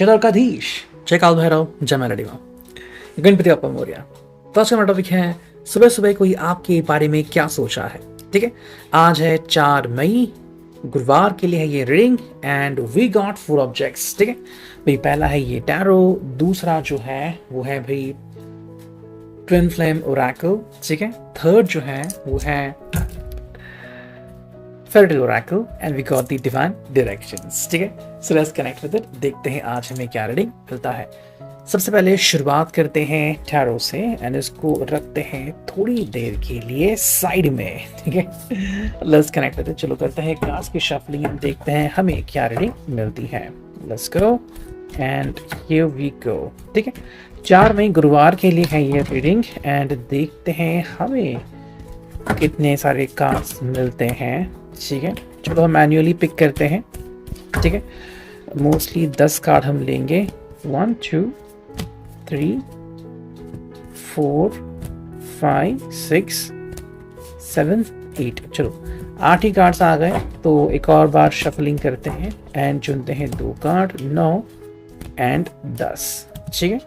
जय द्वारकाधीश, जय काल भैरव, जय मेलडी माँ, गणपति बप्पा मोरया। तो आज का हमारा टॉपिक है सुबह सुबह कोई आपके बारे में क्या सोचा है। ठीक है, आज है 4 मई, गुरुवार के लिए है ये reading and we got 4 objects. ठीक है भाई, पहला है ये टैरो, दूसरा जो है वो है भाई ट्विन फ्लेम ओरेकल। ठीक है, थर्ड जो है वो है fairytale oracle and we got the divine directions. ठीक है, so let's connect with it, देखते हैं आज हमें क्या रीडिंग मिलता है। सबसे पहले शुरुआत करते हैं टैरो से एंड इसको रखते हैं थोड़ी देर के लिए साइड में। ठीक है, लेट्स कनेक्ट विद इट। चलो करते हैं कार्ड्स की शफलिंग, देखते हैं हमें क्या रीडिंग मिलती है। Let's go and here we go. ठीक है, 4 मई गुरुवार के लिए है ये रीडिंग एंड देखते हैं हमें कितने सारे कार्ड्स मिलते हैं। ठीक है, चलो हम मैन्युअली पिक करते हैं। ठीक है, मोस्टली 10 कार्ड हम लेंगे। 1 2 3 4 5 6 7 8। चलो 8 ही कार्ड्स आ गए, तो एक और बार शफलिंग करते हैं एंड चुनते हैं 2 कार्ड, 9 एंड 10। ठीक है,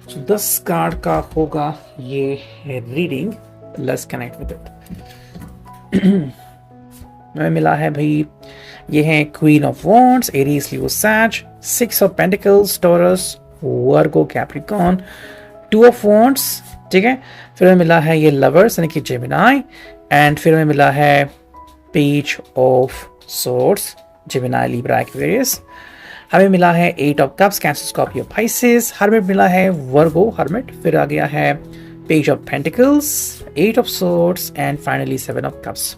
तो 10 कार्ड का होगा ये reading. Let's connect with it. हमें मिला है भाई, ये है queen of wands, Aries, Leo, sage, 6 of pentacles, Taurus, Virgo, Capricorn, 2 of wands. ठीक है, फिर हमें मिला है ये लवर्स यानी कि जेमिनाई, एंड फिर हमें मिला है page of swords, Gemini, Libra, Aquarius. हमें मिला है 8 of cups, cancer, Scorpio, Pisces. हमें मिला है वर्गो, हर्मिट। फिर आ गया है page of pentacles, 8 of swords and finally 7 of cups.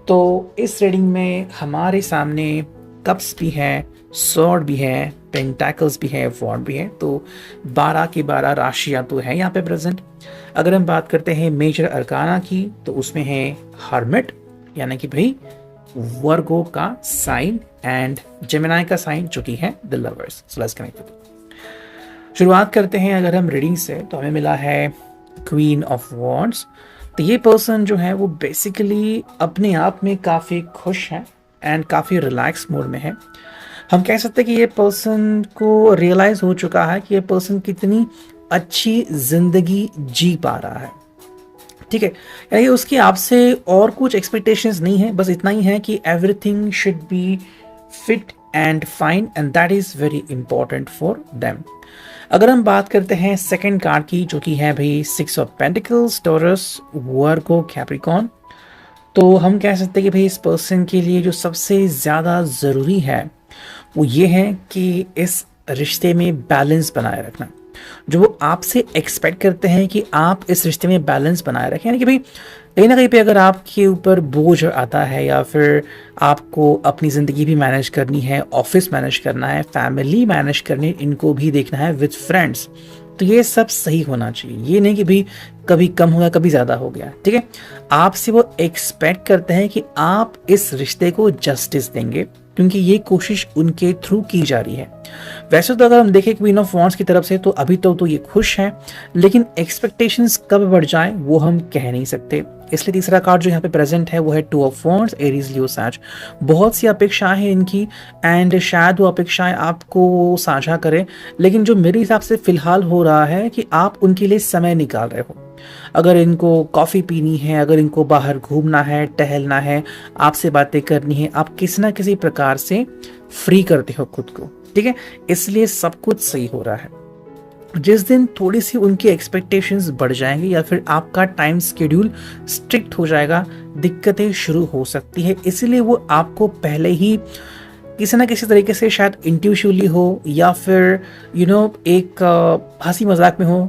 तो इस रीडिंग में हमारे सामने कप्स भी हैं, सॉर्ड भी है, पेंटाकल्स भी है, वॉन्ड भी है। तो 12 की 12 राशियां तो है यहाँ पे प्रेजेंट। अगर हम बात करते हैं मेजर अरकाना की, तो उसमें है हर्मिट यानी कि भाई वर्गो का साइन एंड जेमिनाई का साइन जो कि है the lovers. So let's connect with it. शुरुआत करते हैं अगर हम रीडिंग से, तो हमें मिला है क्वीन ऑफ वॉन्ड्स। तो ये पर्सन जो है वो बेसिकली अपने आप में काफ़ी खुश है एंड काफ़ी रिलैक्स मूड में है। हम कह सकते हैं कि ये पर्सन को रियलाइज़ हो चुका है कि ये पर्सन कितनी अच्छी ज़िंदगी जी पा रहा है। ठीक है, यानी उसकी आपसे और कुछ एक्सपेक्टेशंस नहीं है, बस इतना ही है कि everything should be fit and fine and that is very important for them. अगर हम बात करते हैं सेकंड कार्ड की, जो कि है भाई 6 of pentacles, Taurus, Virgo, Capricorn, तो हम कह सकते हैं कि भाई इस पर्सन के लिए जो सबसे ज़्यादा ज़रूरी है वो ये है कि इस रिश्ते में बैलेंस बनाए रखना। जो वो आपसे एक्सपेक्ट करते हैं कि आप इस रिश्ते में बैलेंस बनाए रखें, यानी कि भाई कहीं ना कहीं पे अगर आपके ऊपर बोझ आता है या फिर आपको अपनी ज़िंदगी भी मैनेज करनी है, ऑफिस मैनेज करना है, फैमिली मैनेज करनी, इनको भी देखना है विद फ्रेंड्स, तो ये सब सही होना चाहिए। ये नहीं कि भाई कभी कम हो गया कभी ज़्यादा हो गया। ठीक है, आपसे वो एक्सपेक्ट करते हैं कि आप इस रिश्ते को जस्टिस देंगे, क्योंकि ये कोशिश उनके थ्रू की जा रही है। वैसे तो अगर हम देखें क्वीन ऑफ वॉन्ड्स की तरफ से, तो अभी तो ये खुश हैं, लेकिन एक्सपेक्टेशंस कब बढ़ जाएं वो हम कह नहीं सकते। इसलिए तीसरा कार्ड जो यहाँ पे प्रेजेंट है वो है 2 ऑफ वॉन्ड्स, एरीज, लियो, सैज। बहुत सी अपेक्षाएं हैं इनकी एंड शायद वो अपेक्षाएं आपको साझा करें, लेकिन जो मेरे हिसाब से फिलहाल हो रहा है कि आप उनके लिए समय निकाल रहे हो। अगर इनको कॉफ़ी पीनी है, अगर इनको बाहर घूमना है, टहलना है, आपसे बातें करनी है, आप किसी ना किसी प्रकार से फ्री करते हो खुद को। ठीक है, इसलिए सब कुछ सही हो रहा है। जिस दिन थोड़ी सी उनकी एक्सपेक्टेशंस बढ़ जाएंगी या फिर आपका टाइम स्केड्यूल स्ट्रिक्ट हो जाएगा, दिक्कतें शुरू हो सकती है। इसीलिए वो आपको पहले ही किसी ना किसी तरीके से शायद इंट्यूटिवली हो या फिर एक हंसी मजाक में हो,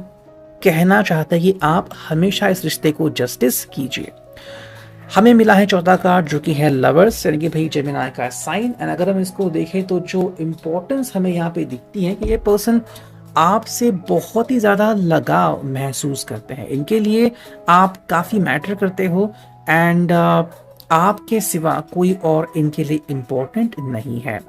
कहना चाहता है कि आप हमेशा इस रिश्ते को जस्टिस कीजिए। हमें मिला है चौथा कार्ड जो कि है लवर्स यानी कि भाई जेमिनाई का साइन। एंड अगर हम इसको देखें तो जो इम्पोर्टेंस हमें यहाँ पे दिखती है कि ये पर्सन आपसे बहुत ही ज़्यादा लगाव महसूस करते हैं, इनके लिए आप काफ़ी मैटर करते हो एंड आपके सिवा कोई और इनके लिए इम्पोर्टेंट नहीं है।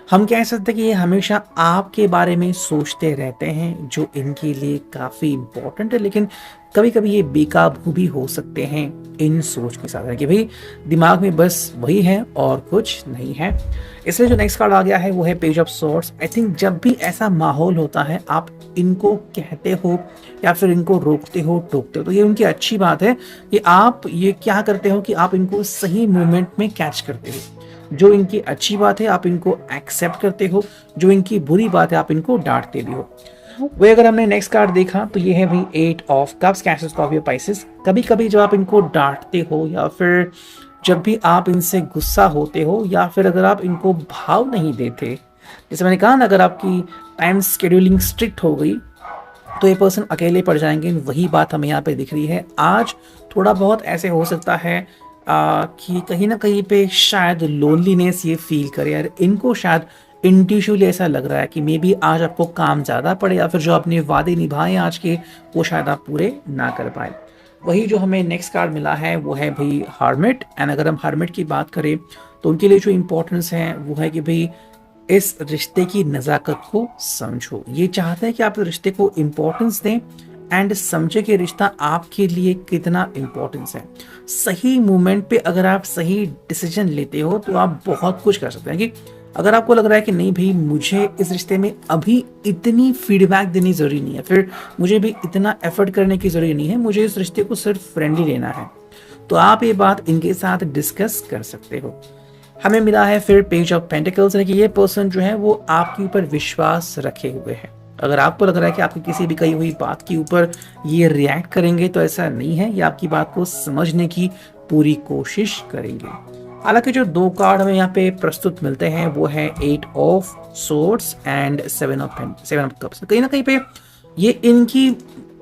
हम कह सकते हैं कि ये हमेशा आपके बारे में सोचते रहते हैं, जो इनके लिए काफ़ी इम्पोर्टेंट है, लेकिन कभी कभी ये बेकाबू भी हो सकते हैं इन सोच के साथ कि भाई दिमाग में बस वही है और कुछ नहीं है। इसलिए जो नेक्स्ट कार्ड आ गया है वो है page of swords. I think जब भी ऐसा माहौल होता है, आप इनको कहते हो या फिर इनको रोकते हो, टोकते हो, तो ये उनकी अच्छी बात है कि आप ये क्या करते हो कि आप इनको सही मोमेंट में कैच करते हो। जो इनकी अच्छी बात है आप इनको एक्सेप्ट करते हो, जो इनकी बुरी बात है आप इनको डांटते भी हो। वही अगर हमने नेक्स्ट कार्ड देखा तो ये है भाई 8 of cups, cancer, Scorpio, Pisces. कभी कभी जब आप इनको डांटते हो या फिर जब भी आप इनसे गुस्सा होते हो या फिर अगर आप इनको भाव नहीं देते, जैसे मैंने कहा ना, अगर आपकी टाइम शेड्यूलिंग स्ट्रिक्ट हो गई तो ये पर्सन अकेले पड़ जाएंगे। वही बात हमें यहाँ पे दिख रही है। आज थोड़ा बहुत ऐसे हो सकता है कि कहीं ना कहीं पे शायद लोनलीनेस ये फील करे, यार इनको शायद इंट्यूशुअली ऐसा लग रहा है कि मे बी आज आपको काम ज़्यादा पड़े या फिर जो अपने वादे निभाए आज के वो शायद आप पूरे ना कर पाए। वही जो हमें नेक्स्ट कार्ड मिला है वो है भाई हर्मिट। एंड अगर हम हर्मिट की बात करें तो उनके लिए जो इम्पोर्टेंस है वो है कि भाई इस रिश्ते की नज़ाकत को समझो। ये चाहते हैं कि आप इस रिश्ते को इम्पोर्टेंस दें एंड समझे कि रिश्ता आपके लिए कितना इम्पोर्टेंस है। सही मोमेंट पे अगर आप सही डिसीजन लेते हो तो आप बहुत कुछ कर सकते हैं। कि अगर आपको लग रहा है कि नहीं भाई मुझे इस रिश्ते में अभी इतनी फीडबैक देनी ज़रूरी नहीं है, फिर मुझे भी इतना एफर्ट करने की ज़रूरी नहीं है, मुझे इस रिश्ते को सिर्फ फ्रेंडली लेना है, तो आप ये बात इनके साथ डिस्कस कर सकते हो। हमें मिला है फिर पेज ऑफ पेंटिकल्स, कि ये पर्सन जो है वो आपके ऊपर विश्वास रखे हुए है। अगर आपको लग रहा है कि आपकी किसी भी कही हुई बात के ऊपर ये रिएक्ट करेंगे तो ऐसा नहीं है, ये आपकी बात को समझने की पूरी कोशिश करेंगे। हालांकि जो 2 कार्ड हमें यहाँ पे प्रस्तुत मिलते हैं वो है 8 of swords and 7 of cups. कहीं ना कहीं पे ये इनकी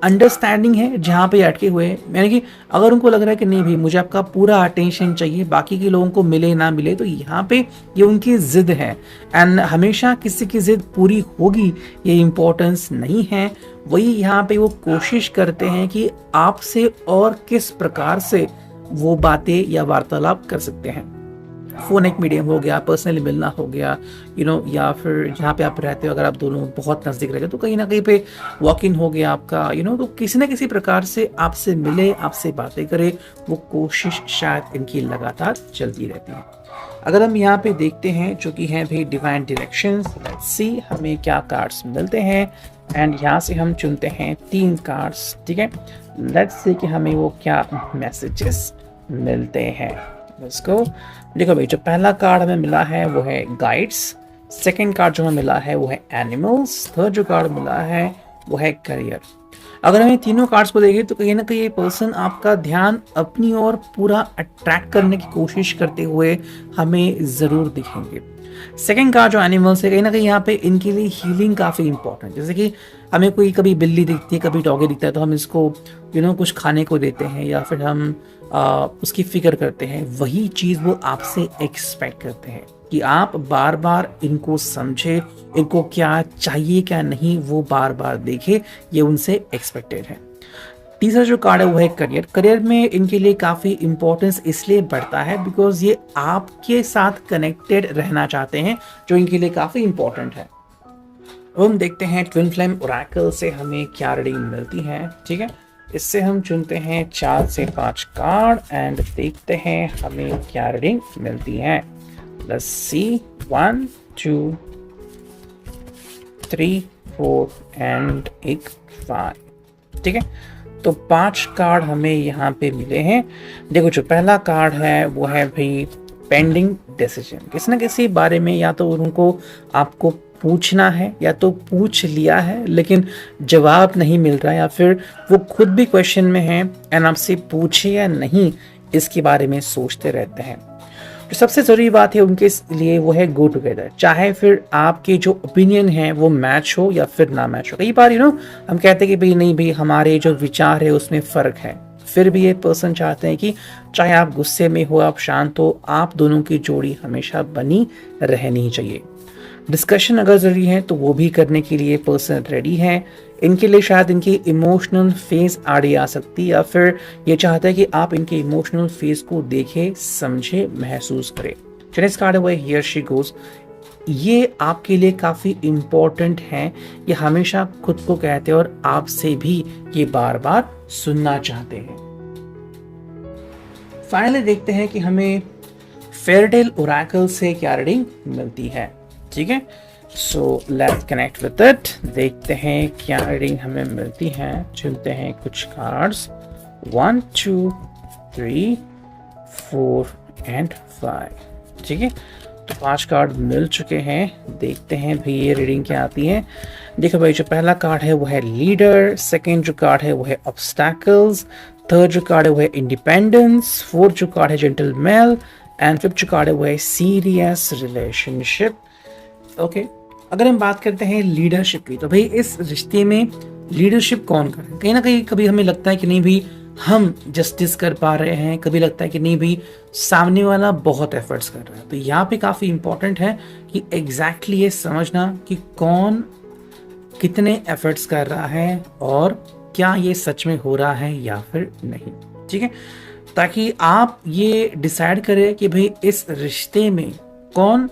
अंडरस्टैंडिंग है जहाँ पे अटके हुए हैं। यानी कि अगर उनको लग रहा है कि नहीं भाई मुझे आपका पूरा अटेंशन चाहिए, बाकी के लोगों को मिले ना मिले, तो यहाँ पे ये उनकी जिद है। एंड हमेशा किसी की जिद पूरी होगी ये इम्पोर्टेंस नहीं है। वही यहाँ पे वो कोशिश करते हैं कि आपसे और किस प्रकार से वो बातें या वार्तालाप कर सकते हैं। फ़ोन एक मीडियम हो गया, पर्सनली मिलना हो गया, या फिर जहाँ पे आप रहते हो अगर आप दोनों बहुत नज़दीक रहते हो तो कहीं ना कहीं पे वॉक इन हो गया आपका, तो किसी न किसी प्रकार से आपसे मिले, आपसे बातें करे, वो कोशिश शायद इनकी लगातार चलती रहती है। अगर हम यहाँ पे देखते हैं जो कि हैं भाई डिवाइन डायरेक्शंस, लेट्स सी हमें क्या कार्ड्स मिलते हैं। एंड यहाँ से हम चुनते हैं 3 कार्ड्स, ठीक है। लेट्स सी कि हमें वो क्या मैसेजेस मिलते हैं। Let's go. देखो भाई, जो पहला कार्ड हमें मिला है वो है गाइड्स, सेकंड कार्ड जो हमें मिला है वो है एनिमल्स, थर्ड जो कार्ड मिला है वो है करियर। अगर हम तीनों कार्ड्स को देखें तो कहीं ना कहीं ये पर्सन आपका ध्यान अपनी ओर पूरा अट्रैक्ट करने की कोशिश करते हुए हमें ज़रूर दिखेंगे। सेकंड कार्ड जो एनिमल्स है, कहीं ना कहीं यहाँ पे इनके लिए हीलिंग काफ़ी इंपॉर्टेंट। जैसे कि हमें कोई कभी बिल्ली दिखती है, कभी डॉगी दिखता है, तो हम इसको कुछ खाने को देते हैं या फिर हम उसकी फिक्र करते हैं। वही चीज़ वो आपसे एक्सपेक्ट करते हैं कि आप बार बार इनको समझे, इनको क्या चाहिए क्या नहीं वो बार बार देखे, ये उनसे एक्सपेक्टेड है। तीसरा जो कार्ड है वो है करियर। करियर में इनके लिए काफ़ी इंपॉर्टेंस इसलिए बढ़ता है बिकॉज ये आपके साथ कनेक्टेड रहना चाहते हैं, जो इनके लिए काफ़ी इंपॉर्टेंट है। हम देखते हैं ट्विन फ्लेम ओरेकल से हमें क्या रीडिंग मिलती है, ठीक है। इससे हम चुनते हैं 4 से 5 कार्ड एंड देखते हैं हमें क्या रीडिंग मिलती है। लेट्स सी 1 2 3 4 एंड 5, ठीक है। तो 5 कार्ड हमें यहाँ पे मिले हैं। देखो, जो पहला कार्ड है वो है भाई पेंडिंग डिसीजन। किसी न किसी बारे में या तो उनको आपको पूछना है या तो पूछ लिया है लेकिन जवाब नहीं मिल रहा है, या फिर वो खुद भी क्वेश्चन में है एंड आपसे पूछे या नहीं इसके बारे में सोचते रहते हैं। जो सबसे ज़रूरी बात है उनके लिए वो है गो टुगेदर। चाहे फिर आपके जो ओपिनियन है वो मैच हो या फिर ना मैच हो। कई बार हम कहते हैं कि भाई नहीं भाई हमारे जो विचार है उसमें फ़र्क है, फिर भी ये पर्सन चाहते हैं कि चाहे आप गुस्से में हो, आप शांत हो, आप दोनों की जोड़ी हमेशा बनी रहनी चाहिए। डिस्कशन अगर ज़रूरी है तो वो भी करने के लिए पर्सन रेडी है। इनके लिए शायद इनकी इमोशनल फेज आड़ी आ सकती है, या फिर ये चाहता है कि आप इनके इमोशनल फेज को देखें, समझे, महसूस करें। चलिए, इस कार्ड है वो हियर शी गोज। ये आपके लिए काफ़ी इम्पोर्टेंट है, ये हमेशा खुद को कहते हैं और आपसे भी ये बार बार सुनना चाहते हैं। फाइनली देखते हैं कि हमें फेयरटेल ओरेकल से क्या रीडिंग मिलती है। ठीक है, so let's connect with it. देखते हैं क्या रीडिंग हमें मिलती है। चुनते हैं कुछ कार्ड्स 1 2 3 4 एंड 5। ठीक है, तो 5 कार्ड मिल चुके हैं। देखते हैं भी ये रीडिंग क्या आती है। देखो भाई, जो पहला कार्ड है वो है लीडर, सेकंड जो कार्ड है वो है ऑब्स्टैकल्स, थर्ड जो कार्ड है वो है इंडिपेंडेंस, फोर्थ जो कार्ड है जेंटलमैन एंड फिफ्थ जो कार्ड है वो है सीरियस रिलेशनशिप। ओके, अगर हम बात करते हैं लीडरशिप की, तो भाई इस रिश्ते में लीडरशिप कौन करे? कहीं ना कहीं कभी हमें लगता है कि नहीं भी हम जस्टिस कर पा रहे हैं, कभी लगता है कि नहीं भी सामने वाला बहुत एफर्ट्स कर रहा है। तो यहाँ पे काफ़ी इंपॉर्टेंट है कि एग्जैक्टली ये समझना कि कौन कितने एफर्ट्स कर रहा है और क्या ये सच में हो रहा है या फिर नहीं। ठीक है, ताकि आप ये डिसाइड करें कि भाई इस रिश्ते में कौन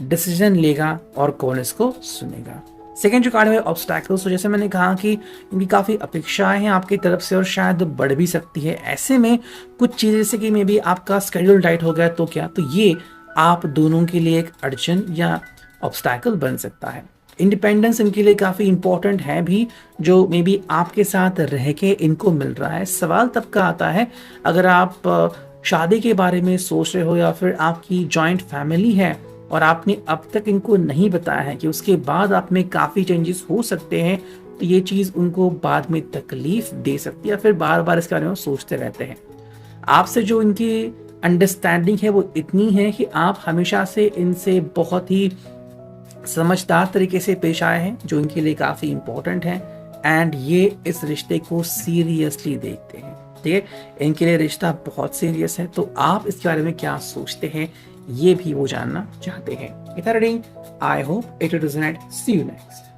डिसीजन लेगा और कौन इसको सुनेगा। सेकेंड जो कार्ड है ऑब्स्टैकल्स, तो जैसे मैंने कहा कि इनकी काफ़ी अपेक्षाएं हैं आपकी तरफ से और शायद बढ़ भी सकती है। ऐसे में कुछ चीज़ें जैसे कि मे बी आपका स्केड्यूल टाइट हो गया तो क्या, तो ये आप दोनों के लिए एक अड़चन या ऑब्स्टैकल बन सकता है। इंडिपेंडेंस इनके लिए काफ़ी इंपॉर्टेंट है भी, जो मे बी आपके साथ रह के इनको मिल रहा है। सवाल तब का आता है अगर आप शादी के बारे में सोच रहे हो या फिर आपकी जॉइंट फैमिली है और आपने अब तक इनको नहीं बताया है कि उसके बाद आप में काफ़ी चेंजेस हो सकते हैं, तो ये चीज़ उनको बाद में तकलीफ दे सकती है या फिर बार बार इसके बारे में सोचते रहते हैं। आपसे जो इनकी अंडरस्टैंडिंग है वो इतनी है कि आप हमेशा से इनसे बहुत ही समझदार तरीके से पेश आए हैं, जो इनके लिए काफ़ी इंपॉर्टेंट है एंड ये इस रिश्ते को सीरियसली देखते हैं। ठीक है, इनके लिए रिश्ता बहुत सीरियस है। तो आप इसके बारे में क्या सोचते हैं ये भी वो जानना चाहते हैं। Reading, I hope it will resonate. See you next.